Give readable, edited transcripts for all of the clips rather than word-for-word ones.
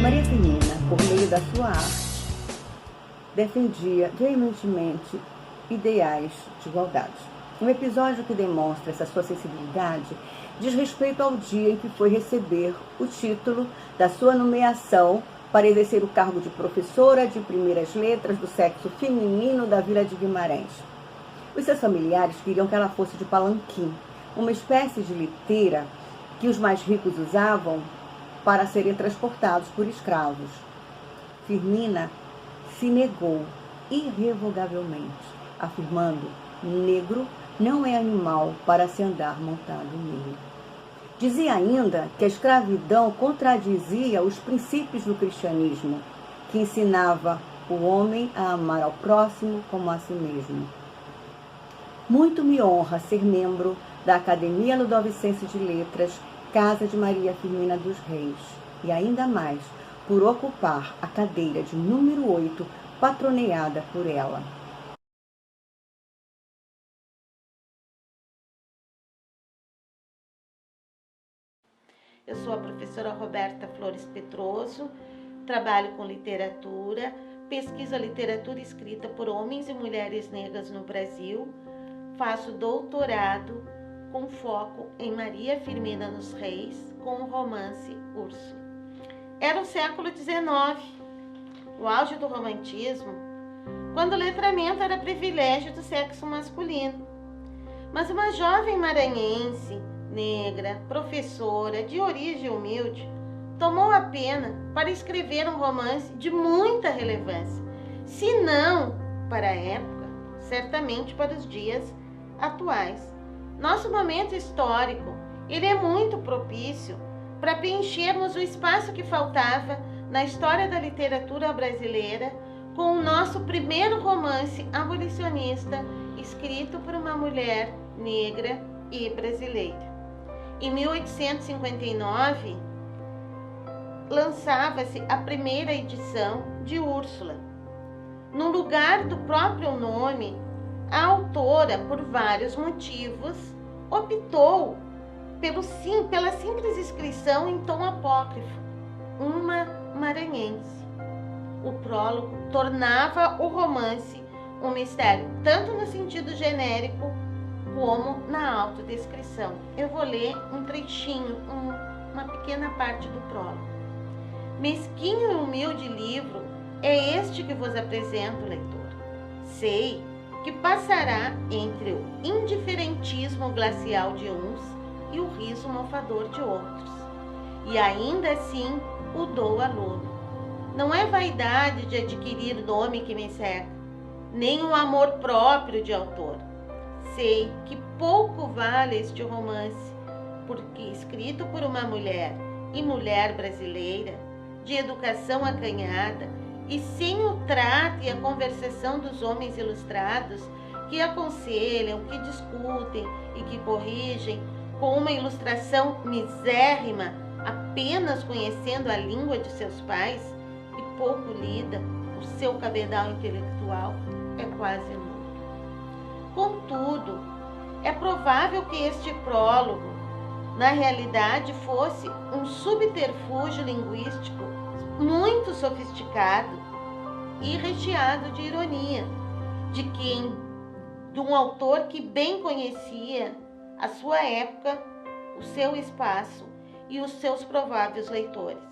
Maria Firmina, por meio da sua arte, defendia veementemente ideais de igualdade. Um episódio que demonstra essa sua sensibilidade diz respeito ao dia em que foi receber o título da sua nomeação para exercer o cargo de professora de primeiras letras do sexo feminino da Vila de Guimarães. Os seus familiares queriam que ela fosse de palanquim, uma espécie de liteira que os mais ricos usavam para serem transportados por escravos. Firmina se negou irrevogavelmente, afirmando: negro não é animal para se andar montado nele. Dizia ainda que a escravidão contradizia os princípios do cristianismo, que ensinava o homem a amar ao próximo como a si mesmo. Muito me honra ser membro da Academia Ludovicense de Letras, Casa de Maria Firmina dos Reis, e ainda mais por ocupar a cadeira de número 8, patroneada por ela. Eu sou a professora Roberta Flores Petroso, trabalho com literatura, pesquiso a literatura escrita por homens e mulheres negras no Brasil, faço doutorado com foco em Maria Firmina dos Reis, com o romance Úrsula. Era o século XIX, o auge do romantismo, quando o letramento era privilégio do sexo masculino. Mas uma jovem maranhense, negra, professora, de origem humilde, tomou a pena para escrever um romance de muita relevância, se não para a época, certamente para os dias atuais. Nosso momento histórico, ele é muito propício para preenchermos o espaço que faltava na história da literatura brasileira com o nosso primeiro romance abolicionista escrito por uma mulher negra e brasileira. Em 1859, lançava-se a primeira edição de Úrsula. No lugar do próprio nome, a autora, por vários motivos, optou pela simples inscrição em tom apócrifo, uma maranhense. O prólogo tornava o romance um mistério, tanto no sentido genérico como na autodescrição. Eu vou ler um trechinho, uma pequena parte do prólogo. Mesquinho e humilde livro é este que vos apresento, leitor. Sei que passará entre o indiferentismo glacial de uns e o riso mofador de outros. E ainda assim o dou aluno. Não é vaidade de adquirir nome que me cega, nem o amor próprio de autor. Sei que pouco vale este romance, porque escrito por uma mulher e mulher brasileira, de educação acanhada, e sem o trato e a conversação dos homens ilustrados que aconselham, que discutem e que corrigem, com uma ilustração misérrima, apenas conhecendo a língua de seus pais e pouco lida, o seu cabedal intelectual é quase nulo. Contudo, é provável que este prólogo, na realidade, fosse um subterfúgio linguístico muito sofisticado e recheado de ironia, de um autor que bem conhecia a sua época, o seu espaço e os seus prováveis leitores.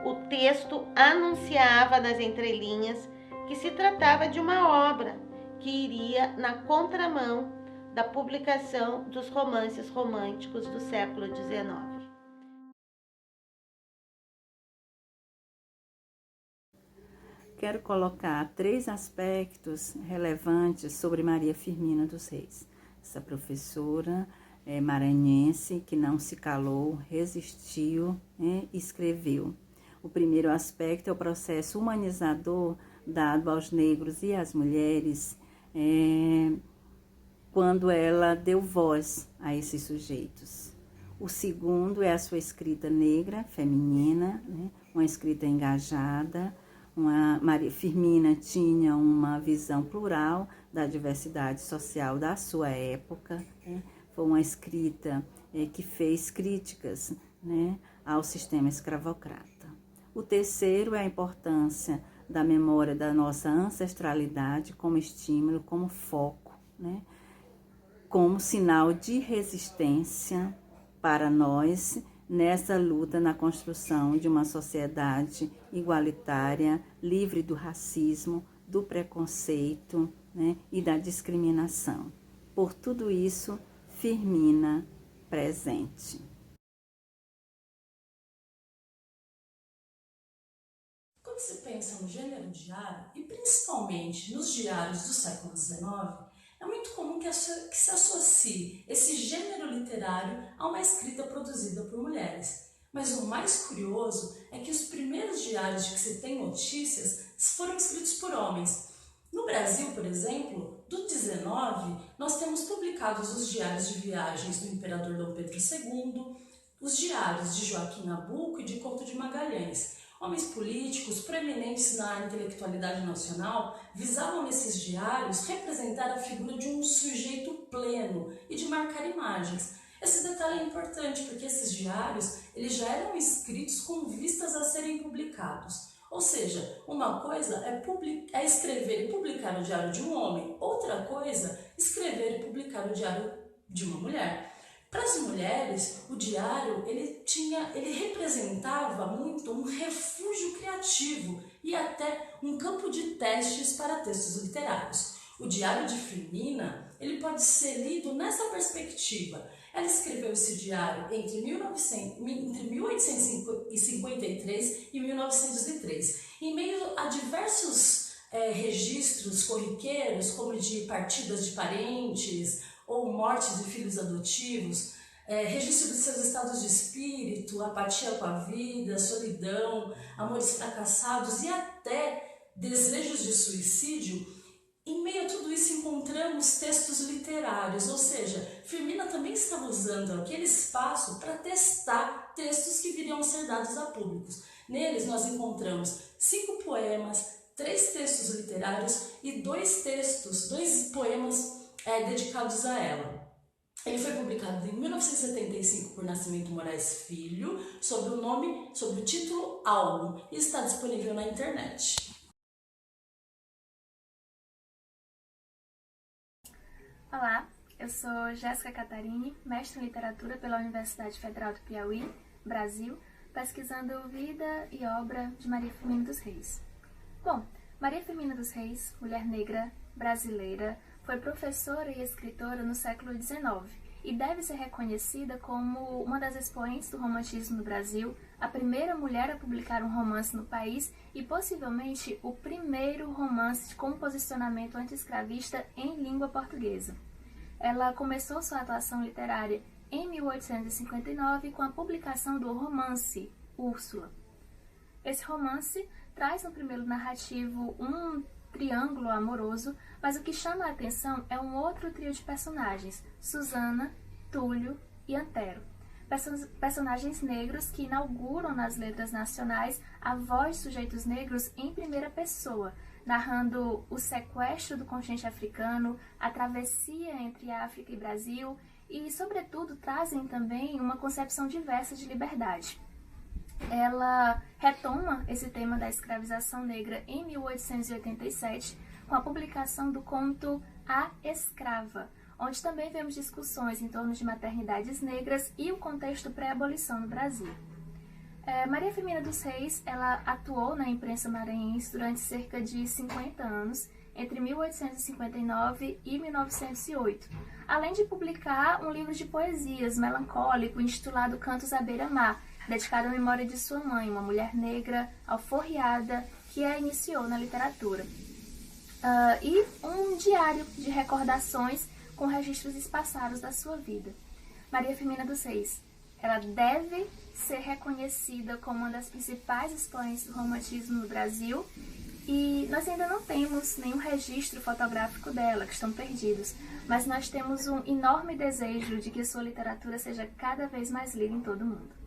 O texto anunciava nas entrelinhas que se tratava de uma obra que iria na contramão da publicação dos romances românticos do século XIX. Quero colocar 3 aspectos relevantes sobre Maria Firmina dos Reis. essa professora maranhense que não se calou, resistiu, escreveu. O primeiro aspecto é o processo humanizador dado aos negros e às mulheres quando ela deu voz a esses sujeitos. O segundo é a sua escrita negra, feminina, uma escrita engajada. Maria Firmina tinha uma visão plural da diversidade social da sua época. Foi uma escrita que fez críticas ao sistema escravocrata. O terceiro é a importância da memória da nossa ancestralidade como estímulo, como foco, como sinal de resistência para nós nessa luta na construção de uma sociedade igualitária, livre do racismo, do preconceito e da discriminação. Por tudo isso, Firmina presente. Quando se pensa no gênero diário, e principalmente nos diários do século XIX, é muito comum que se associe esse gênero literário a uma escrita produzida por mulheres. Mas o mais curioso é que os primeiros diários de que se tem notícias foram escritos por homens. No Brasil, por exemplo, do 19, nós temos publicados os diários de viagens do imperador Dom Pedro II, os diários de Joaquim Nabuco e de Couto de Magalhães. Homens políticos proeminentes na intelectualidade nacional visavam nesses diários representar a figura de um sujeito pleno e de marcar imagens. Esse detalhe é importante porque esses diários eles já eram escritos com vistas a serem publicados. Ou seja, uma coisa é escrever e publicar o diário de um homem, outra coisa, escrever e publicar o diário de uma mulher. Para as mulheres, o diário ele representava muito um refúgio criativo e até um campo de testes para textos literários. O Diário de Firmina ele pode ser lido nessa perspectiva. Ela escreveu esse diário entre 1853 e 1903, em meio a diversos registros corriqueiros, como de partidas de parentes ou mortes de filhos adotivos, registro de seus estados de espírito, apatia com a vida, solidão, amores fracassados e até desejos de suicídio. Em meio a tudo isso encontramos textos literários, ou seja, Firmina também estava usando aquele espaço para testar textos que viriam a ser dados a públicos. Neles nós encontramos 5 poemas, 3 textos literários e 2 poemas dedicados a ela. Ele foi publicado em 1975 por Nascimento Moraes Filho, sob o título Álbum, e está disponível na internet. Olá, eu sou Jéssica Catarini, mestre em literatura pela Universidade Federal do Piauí, Brasil, pesquisando vida e obra de Maria Firmina dos Reis. Bom, Maria Firmina dos Reis, mulher negra, brasileira, foi professora e escritora no século XIX e deve ser reconhecida como uma das expoentes do romantismo no Brasil, a primeira mulher a publicar um romance no país e possivelmente o primeiro romance com posicionamento anti-escravista em língua portuguesa. Ela começou sua atuação literária em 1859 com a publicação do romance Úrsula. Esse romance traz no primeiro narrativo um triângulo amoroso, mas o que chama a atenção é um outro trio de personagens, Susana, Túlio e Antero. Personagens negros que inauguram nas letras nacionais a voz de sujeitos negros em primeira pessoa, narrando o sequestro do continente africano, a travessia entre África e Brasil e, sobretudo, trazem também uma concepção diversa de liberdade. Ela retoma esse tema da escravização negra em 1887 com a publicação do conto A Escrava, onde também vemos discussões em torno de maternidades negras e o contexto pré-abolição no Brasil. Maria Firmina dos Reis ela atuou na imprensa maranhense durante cerca de 50 anos, entre 1859 e 1908, além de publicar um livro de poesias melancólico intitulado Cantos à Beira-Mar, dedicado à memória de sua mãe, uma mulher negra alforriada que a iniciou na literatura. E um diário de recordações com registros espaçados da sua vida. Maria Firmina dos Reis, ela deve ser reconhecida como uma das principais expoentes do romantismo no Brasil, e nós ainda não temos nenhum registro fotográfico dela, que estão perdidos, mas nós temos um enorme desejo de que sua literatura seja cada vez mais lida em todo o mundo.